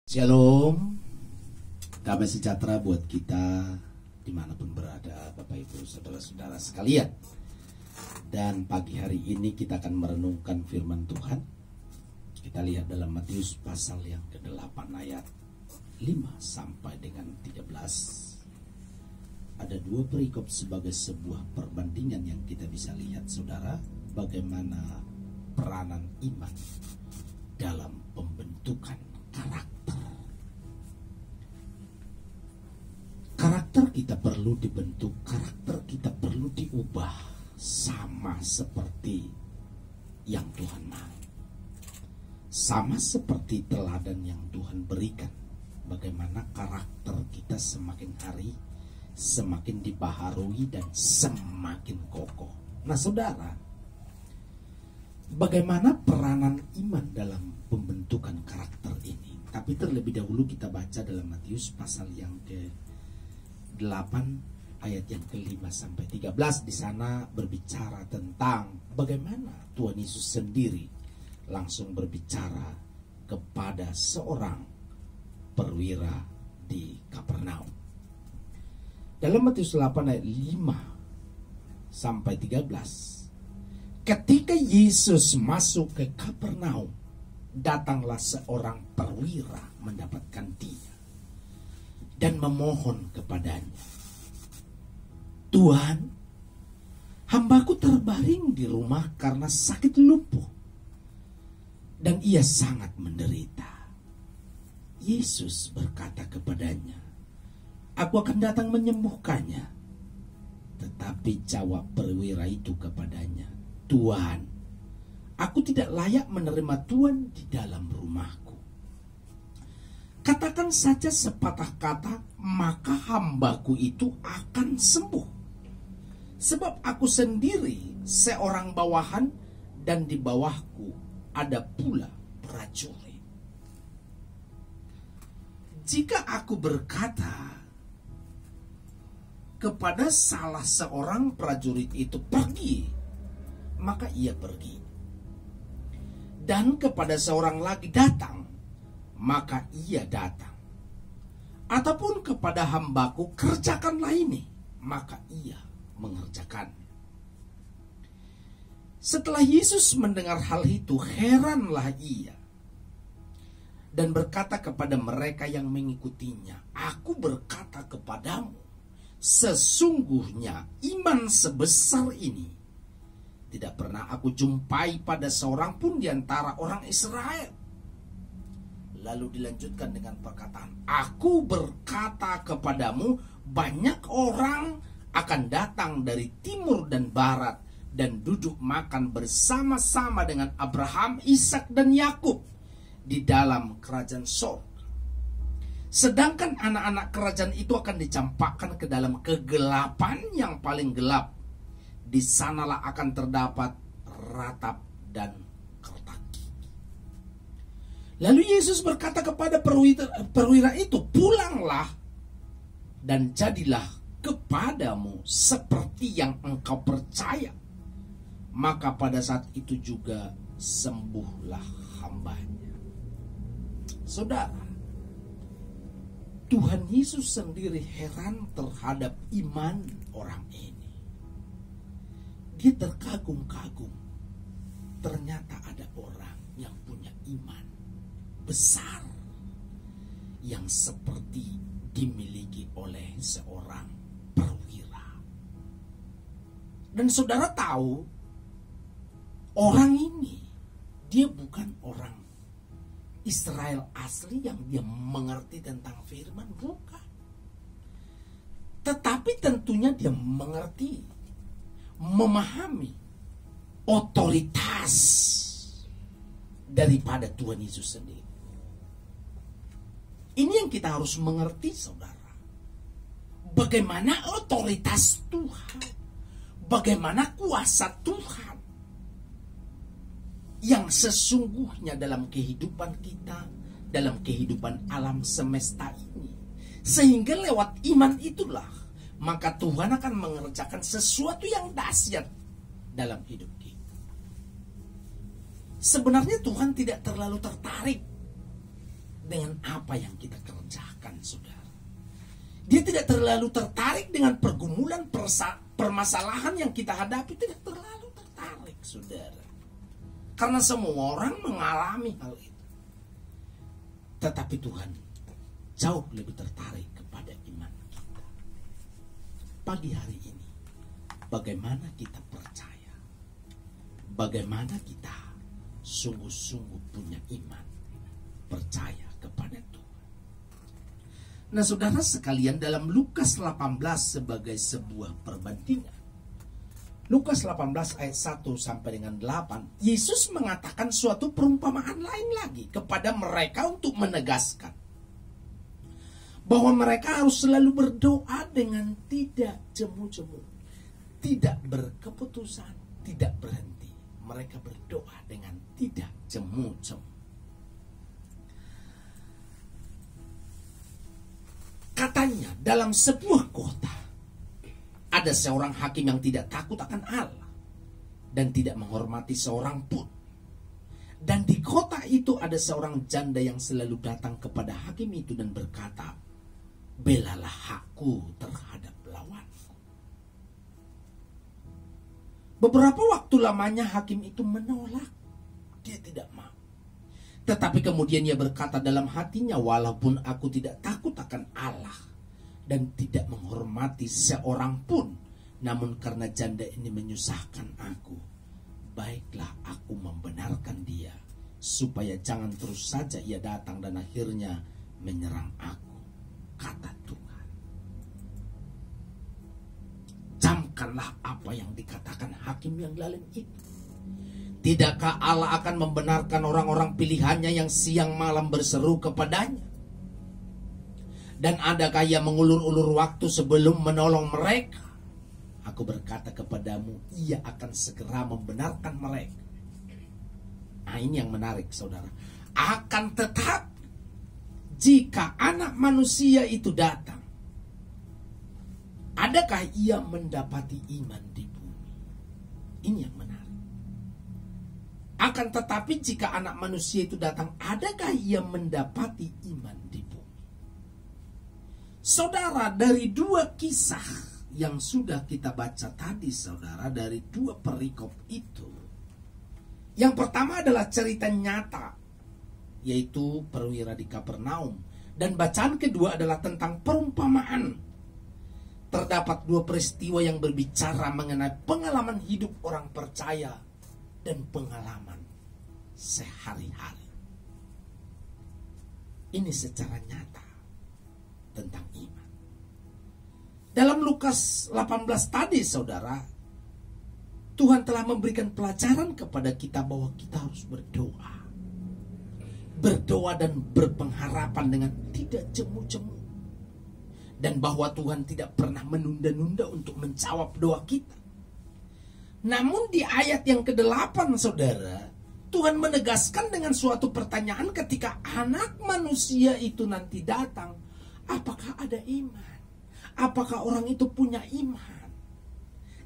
Shalom, damai sejahtera buat kita dimanapun berada, Bapak Ibu Saudara-saudara sekalian. Dan pagi hari ini kita akan merenungkan firman Tuhan. Kita lihat dalam Matius pasal yang ke-8 ayat 5 sampai dengan 13. Ada dua perikop sebagai sebuah perbandingan yang kita bisa lihat, saudara, bagaimana peranan iman dalam pembentukan karakter. Karakter kita perlu dibentuk, karakter kita perlu diubah sama seperti yang Tuhan mau. Sama seperti teladan yang Tuhan berikan. Bagaimana karakter kita semakin hari semakin dibaharui dan semakin kokoh. Nah, saudara, bagaimana peranan iman dalam pembentukan karakter ini? Tapi terlebih dahulu kita baca dalam Matius pasal yang ke-8 ayat yang ke-5 sampai 13. Di sana berbicara tentang bagaimana Tuhan Yesus sendiri langsung berbicara kepada seorang perwira di Kapernaum. Dalam Matius 8 ayat 5 sampai 13. Ketika Yesus masuk ke Kapernaum, datanglah seorang perwira mendapatkan dia dan memohon kepadanya, "Tuhan, hambaku terbaring di rumah karena sakit lumpuh, dan ia sangat menderita." Yesus berkata kepadanya, "Aku akan datang menyembuhkannya." Tetapi jawab perwira itu kepadanya, "Tuhan, aku tidak layak menerima Tuhan di dalam rumahku. Katakan saja sepatah kata, maka hambaku itu akan sembuh. Sebab aku sendiri seorang bawahan, dan di bawahku ada pula prajurit. Jika aku berkata kepada salah seorang prajurit itu, 'Pergi,' maka ia pergi. Dan kepada seorang lagi, 'Datang,' maka ia datang. Ataupun kepada hambaku, 'Kerjakanlah ini,' maka ia mengerjakannya." Setelah Yesus mendengar hal itu, heranlah ia dan berkata kepada mereka yang mengikutinya, "Aku berkata kepadamu, sesungguhnya iman sebesar ini tidak pernah aku jumpai pada seorang pun di antara orang Israel." Lalu dilanjutkan dengan perkataan, "Aku berkata kepadamu, banyak orang akan datang dari timur dan barat dan duduk makan bersama-sama dengan Abraham, Ishak dan Yakub di dalam kerajaan sorga. Sedangkan anak-anak kerajaan itu akan dicampakkan ke dalam kegelapan yang paling gelap. Di sanalah akan terdapat ratap dan kertak gigi." Lalu Yesus berkata kepada perwira itu, "Pulanglah dan jadilah kepadamu seperti yang engkau percaya." Maka pada saat itu juga sembuhlah hambanya. Saudara, Tuhan Yesus sendiri heran terhadap iman orang ini. Dia terkagum-kagum. Ternyata ada orang yang punya iman besar yang seperti dimiliki oleh seorang perwira. Dan saudara tahu, orang ini dia bukan orang Israel asli yang dia mengerti tentang firman, bukan. Tetapi tentunya dia mengerti, memahami otoritas daripada Tuhan Yesus sendiri. Ini yang kita harus mengerti, saudara. Bagaimana otoritas Tuhan, bagaimana kuasa Tuhan yang sesungguhnya dalam kehidupan kita, dalam kehidupan alam semesta ini. Sehingga lewat iman itulah maka Tuhan akan mengerjakan sesuatu yang dahsyat dalam hidup kita. Sebenarnya Tuhan tidak terlalu tertarik dengan apa yang kita kerjakan, saudara. Dia tidak terlalu tertarik dengan pergumulan permasalahan yang kita hadapi, tidak terlalu tertarik, saudara. Karena semua orang mengalami hal itu. Tetapi Tuhan jauh lebih tertarik kepada iman kita. Pagi hari ini, bagaimana kita percaya? Bagaimana kita sungguh-sungguh punya iman, percaya kepada Tuhan. Nah, saudara sekalian, dalam Lukas 18 sebagai sebuah perbandingan, Lukas 18 ayat 1 sampai dengan 8, Yesus mengatakan suatu perumpamaan lain lagi kepada mereka untuk menegaskan bahwa mereka harus selalu berdoa dengan tidak jemu-jemu, tidak berkeputusan, tidak berhenti. Mereka berdoa dengan tidak jemu-jemu. Katanya, dalam sebuah kota ada seorang hakim yang tidak takut akan Allah dan tidak menghormati seorang pun. Dan di kota itu ada seorang janda yang selalu datang kepada hakim itu dan berkata, "Belalah hakku terhadap lawanku." Beberapa waktu lamanya hakim itu menolak. Dia tidak mau. Tetapi kemudian ia berkata dalam hatinya, "Walaupun aku tidak takut akan Allah dan tidak menghormati seorang pun, namun karena janda ini menyusahkan aku, baiklah aku membenarkan dia, supaya jangan terus saja ia datang dan akhirnya menyerang aku," kata Tuhan. Camkanlah apa yang dikatakan hakim yang lalim itu. Tidakkah Allah akan membenarkan orang-orang pilihannya yang siang malam berseru kepadanya? Dan adakah ia mengulur-ulur waktu sebelum menolong mereka? Aku berkata kepadamu, ia akan segera membenarkan mereka. Nah, ini yang menarik, saudara. Akan tetapi, jika anak manusia itu datang, adakah ia mendapati iman di bumi? Ini yang menarik. Akan tetapi jika anak manusia itu datang, adakah ia mendapati iman di bumi? Saudara, dari dua kisah yang sudah kita baca tadi, saudara, dari dua perikop itu, yang pertama adalah cerita nyata, yaitu perwira di Kapernaum. Dan bacaan kedua adalah tentang perumpamaan. Terdapat dua peristiwa yang berbicara mengenai pengalaman hidup orang percaya dan pengalaman sehari-hari. Ini secara nyata tentang iman. Dalam Lukas 18 tadi, saudara, Tuhan telah memberikan pelajaran kepada kita bahwa kita harus berdoa. Berdoa dan berpengharapan dengan tidak jemu-jemu. Dan bahwa Tuhan tidak pernah menunda-nunda untuk menjawab doa kita. Namun di ayat yang ke-8, saudara, Tuhan menegaskan dengan suatu pertanyaan ketika anak manusia itu nanti datang. Apakah ada iman? Apakah orang itu punya iman?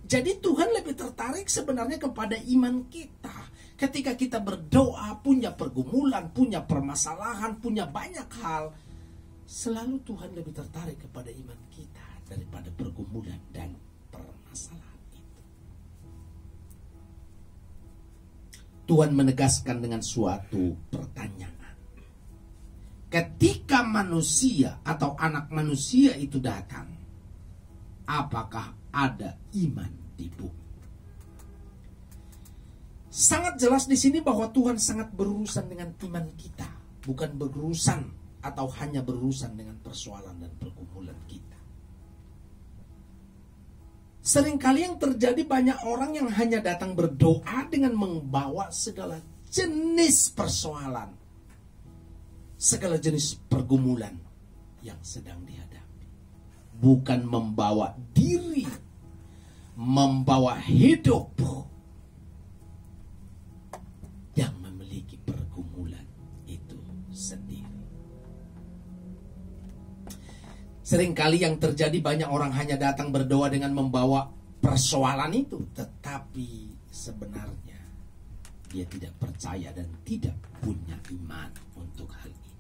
Jadi Tuhan lebih tertarik sebenarnya kepada iman kita. Ketika kita berdoa, punya pergumulan, punya permasalahan, punya banyak hal, selalu Tuhan lebih tertarik kepada iman kita daripada pergumulan dan permasalahan. Tuhan menegaskan dengan suatu pertanyaan. Ketika manusia atau anak manusia itu datang, apakah ada iman di bumi? Sangat jelas di sini bahwa Tuhan sangat berurusan dengan iman kita, bukan berurusan atau hanya berurusan dengan persoalan dan pergumulan kita. Seringkali yang terjadi, banyak orang yang hanya datang berdoa dengan membawa segala jenis persoalan, segala jenis pergumulan yang sedang dihadapi. Bukan membawa diri, membawa hidup yang memiliki pergumulan itu sendiri. Seringkali yang terjadi, banyak orang hanya datang berdoa dengan membawa persoalan itu, tetapi sebenarnya dia tidak percaya dan tidak punya iman untuk hal ini.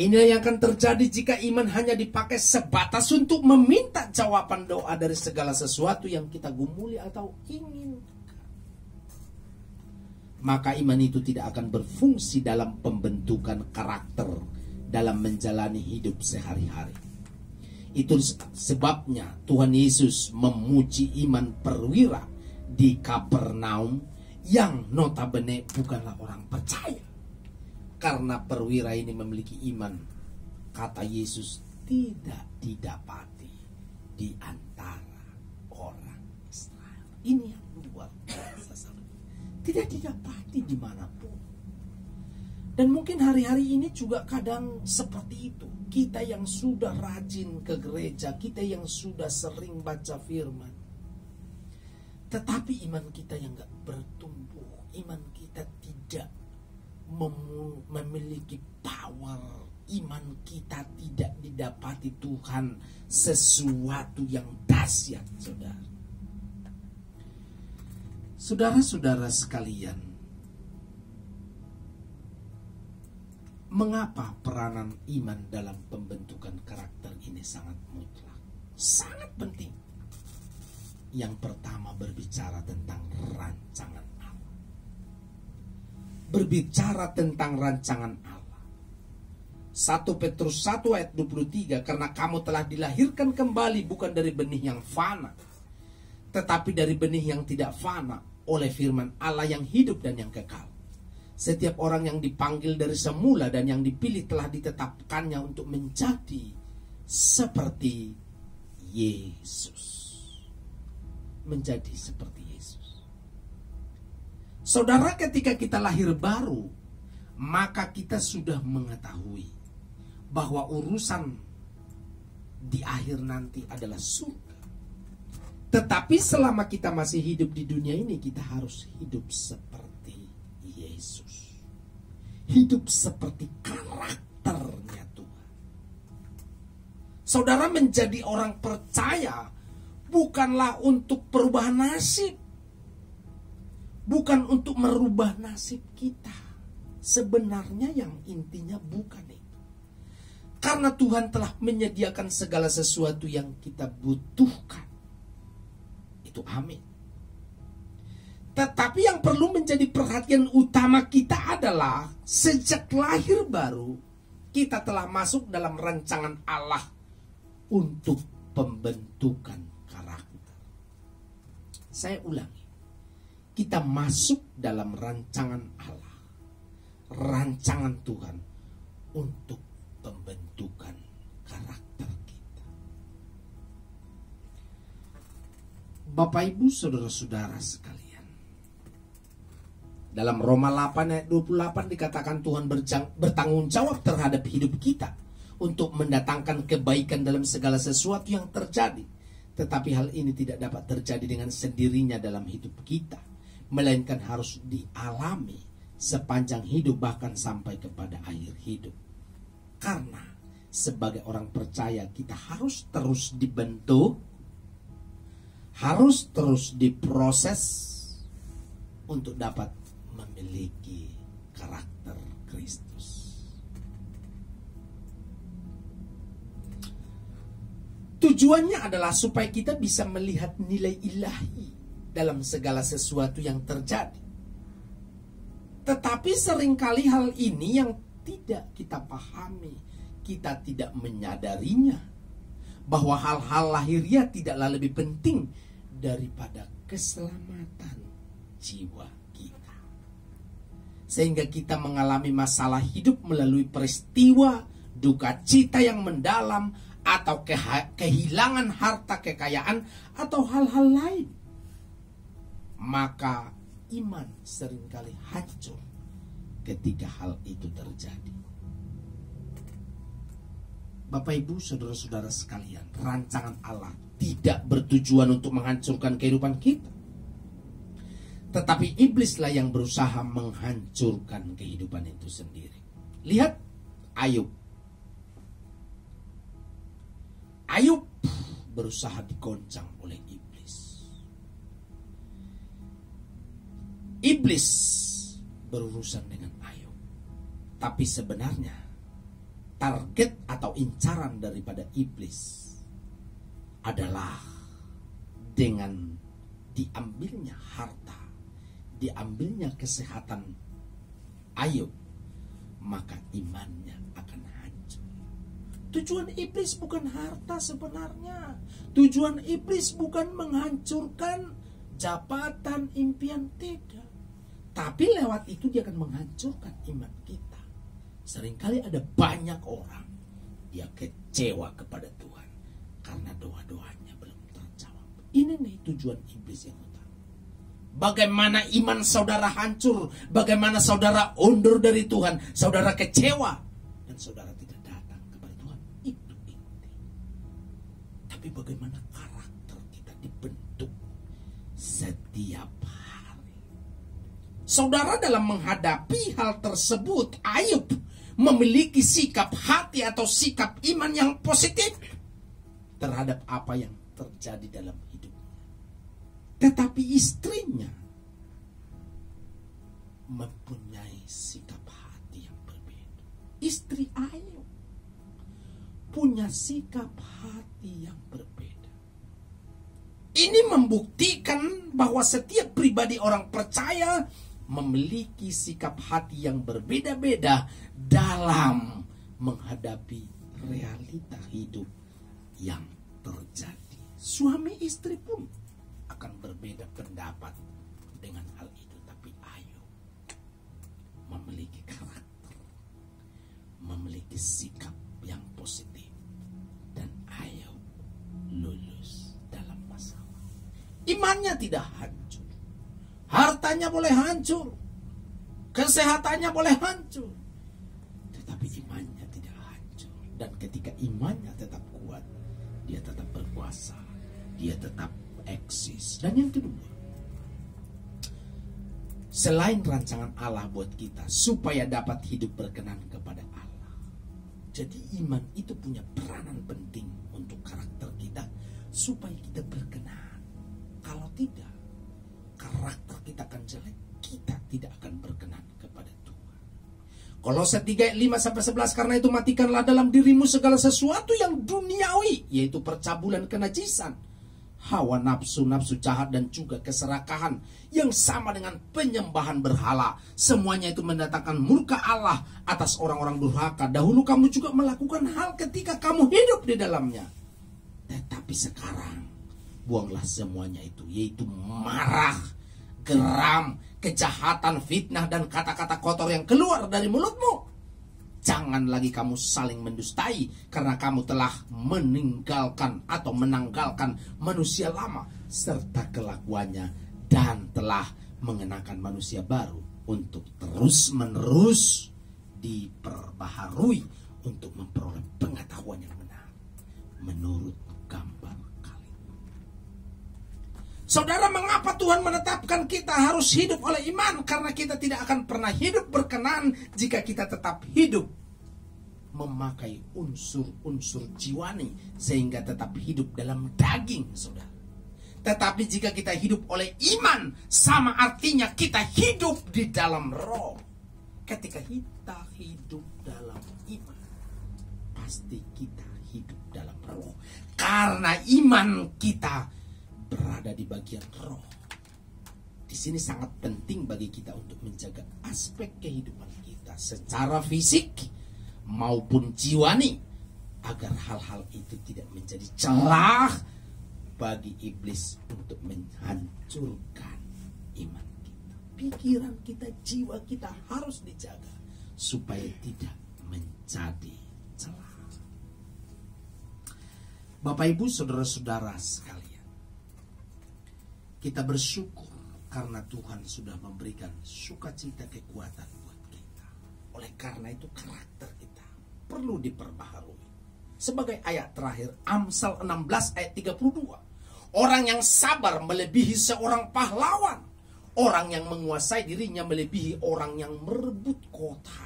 Inilah yang akan terjadi jika iman hanya dipakai sebatas untuk meminta jawaban doa dari segala sesuatu yang kita gumuli atau ingin. Maka iman itu tidak akan berfungsi dalam pembentukan karakter dalam menjalani hidup sehari-hari. Itu sebabnya Tuhan Yesus memuji iman perwira di Kapernaum yang notabene bukanlah orang percaya. Karena perwira ini memiliki iman, kata Yesus, tidak didapati di antara orang Israel. Ini yang luar biasa. Tidak didapati dimanapun. Dan mungkin hari-hari ini juga kadang seperti itu. Kita yang sudah rajin ke gereja, kita yang sudah sering baca firman, tetapi iman kita yang gak bertumbuh, iman kita tidak memiliki power, iman kita tidak didapati Tuhan sesuatu yang dahsyat, saudara. Saudara-saudara sekalian, mengapa peranan iman dalam pembentukan karakter ini sangat mutlak, sangat penting? Yang pertama, berbicara tentang rancangan Allah. Berbicara tentang rancangan Allah. 1 Petrus 1 ayat 23, karena kamu telah dilahirkan kembali bukan dari benih yang fana, tetapi dari benih yang tidak fana, oleh firman Allah yang hidup dan yang kekal. Setiap orang yang dipanggil dari semula dan yang dipilih telah ditetapkannya untuk menjadi seperti Yesus. Menjadi seperti Yesus. Saudara, ketika kita lahir baru, maka kita sudah mengetahui bahwa urusan di akhir nanti adalah surga. Tetapi selama kita masih hidup di dunia ini, kita harus hidup seperti Yesus. Hidup seperti karakternya Tuhan. Saudara, menjadi orang percaya bukanlah untuk perubahan nasib. Bukan untuk merubah nasib kita. Sebenarnya yang intinya bukan itu. Karena Tuhan telah menyediakan segala sesuatu yang kita butuhkan. Itu amin. Tetapi yang perlu menjadi perhatian utama kita adalah sejak lahir baru kita telah masuk dalam rancangan Allah untuk pembentukan karakter. Saya ulangi. Kita masuk dalam rancangan Allah, rancangan Tuhan untuk pembentukan karakter kita. Bapak Ibu saudara-saudara sekalian, dalam Roma 8 ayat 28 dikatakan Tuhan bertanggung jawab terhadap hidup kita untuk mendatangkan kebaikan dalam segala sesuatu yang terjadi. Tetapi hal ini tidak dapat terjadi dengan sendirinya dalam hidup kita, melainkan harus dialami sepanjang hidup, bahkan sampai kepada akhir hidup. Karena sebagai orang percaya kita harus terus dibentuk, harus terus diproses untuk dapat memiliki karakter Kristus. Tujuannya adalah supaya kita bisa melihat nilai ilahi dalam segala sesuatu yang terjadi. Tetapi seringkali hal ini yang tidak kita pahami, kita tidak menyadarinya, bahwa hal-hal lahiriah tidaklah lebih penting daripada keselamatan jiwa kita. Sehingga kita mengalami masalah hidup melalui peristiwa duka cita yang mendalam, atau kehilangan harta kekayaan, atau hal-hal lain. Maka iman seringkali hancur ketika hal itu terjadi. Bapak Ibu saudara-saudara sekalian, rancangan Allah tidak bertujuan untuk menghancurkan kehidupan kita. Tetapi iblislah yang berusaha menghancurkan kehidupan itu sendiri. Lihat Ayub. Ayub berusaha digoncang oleh iblis. Iblis berurusan dengan Ayub. Tapi sebenarnya target atau incaran daripada iblis adalah dengan diambilnya harta, diambilnya kesehatan Ayub, maka imannya akan hancur. Tujuan iblis bukan harta sebenarnya. Tujuan iblis bukan menghancurkan jabatan, impian, tidak. Tapi lewat itu dia akan menghancurkan iman kita. Seringkali ada banyak orang dia kecewa kepada Tuhan karena doa-doanya belum terjawab. Ini nih tujuan iblis yang utama. Bagaimana iman saudara hancur, bagaimana saudara undur dari Tuhan, saudara kecewa dan saudara tidak datang kepada Tuhan, itu inti. Tapi bagaimana karakter kita dibentuk setiap hari. Saudara dalam menghadapi hal tersebut, Ayub memiliki sikap hati atau sikap iman yang positif terhadap apa yang terjadi dalam hidupnya. Tetapi istrinya mempunyai sikap hati yang berbeda. Istri Ayub punya sikap hati yang berbeda. Ini membuktikan bahwa setiap pribadi orang percaya memiliki sikap hati yang berbeda-beda dalam menghadapi realita hidup yang terjadi. Suami istri pun akan berbeda pendapat dengan hal itu, tapi Ayub memiliki karakter, memiliki sikap yang positif, dan Ayub lulus dalam masalah. Imannya tidak hancur, hartanya boleh hancur, kesehatannya boleh hancur, tetapi imannya tidak hancur. Dan ketika imannya tetap kuat, dia tetap berkuasa, dia tetap eksis. Dan yang kedua, selain rancangan Allah buat kita supaya dapat hidup berkenan kepada Allah, jadi iman itu punya peranan penting untuk karakter kita supaya kita berkenan. Kalau tidak, karakter kita akan jelek, kita tidak akan berkenan kepada Tuhan. Kolose 3 ayat 5-11, karena itu matikanlah dalam dirimu segala sesuatu yang duniawi, yaitu percabulan, kenajisan, hawa nafsu, nafsu jahat, dan juga keserakahan yang sama dengan penyembahan berhala. Semuanya itu mendatangkan murka Allah atas orang-orang durhaka. Dahulu kamu juga melakukan hal ketika kamu hidup di dalamnya. Tetapi sekarang buanglah semuanya itu, yaitu marah, geram, kejahatan, fitnah, dan kata-kata kotor yang keluar dari mulutmu. Jangan lagi kamu saling mendustai, karena kamu telah meninggalkan atau menanggalkan manusia lama serta kelakuannya, dan telah mengenakan manusia baru untuk terus-menerus diperbaharui untuk memperoleh pengetahuan yang benar menurut gambar kali. Saudara, mengapa Tuhan menetapkan kita harus hidup oleh iman? Karena kita tidak akan pernah hidup berkenan jika kita tetap hidup memakai unsur-unsur jiwani, sehingga tetap hidup dalam daging, saudara. Tetapi jika kita hidup oleh iman, sama artinya kita hidup di dalam roh. Ketika kita hidup dalam iman, pasti kita hidup dalam roh. Karena iman kita berada di bagian roh. Di sini sangat penting bagi kita untuk menjaga aspek kehidupan kita secara fisik maupun jiwani, agar hal-hal itu tidak menjadi celah bagi iblis untuk menghancurkan iman kita. Pikiran kita, jiwa kita harus dijaga supaya tidak menjadi celah. Bapak Ibu, saudara-saudara sekalian, kita bersyukur karena Tuhan sudah memberikan sukacita, kekuatan buat kita. Oleh karena itu karakter kita perlu diperbaharui. Sebagai ayat terakhir Amsal 16 ayat 32. Orang yang sabar melebihi seorang pahlawan. Orang yang menguasai dirinya melebihi orang yang merebut kota.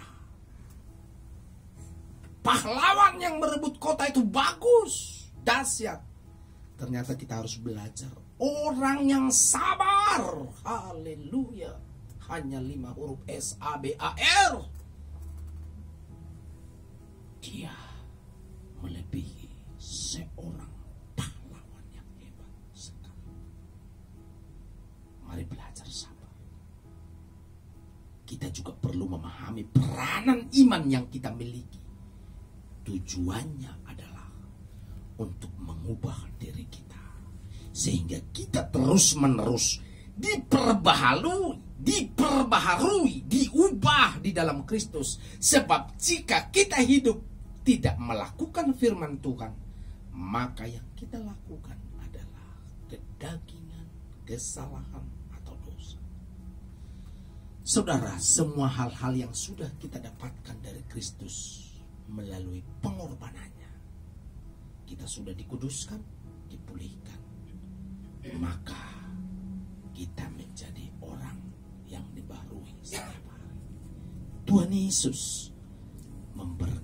Pahlawan yang merebut kota itu bagus, dahsyat. Ternyata kita harus belajar. Orang yang sabar, haleluya, hanya 5 huruf SABAR. Dia melebihi seorang pahlawan yang hebat sekali. Mari belajar sabar. Kita juga perlu memahami peranan iman yang kita miliki. Tujuannya adalah untuk mengubah diri kita, sehingga kita terus-menerus diperbaharui, diubah di dalam Kristus. Sebab jika kita hidup tidak melakukan firman Tuhan, maka yang kita lakukan adalah kedagingan, kesalahan, atau dosa. Saudara, semua hal-hal yang sudah kita dapatkan dari Kristus melalui pengorbanannya, kita sudah dikuduskan, dipulihkan, maka kita menjadi orang yang dibaharui setiap hari. Tuhan Yesus memberi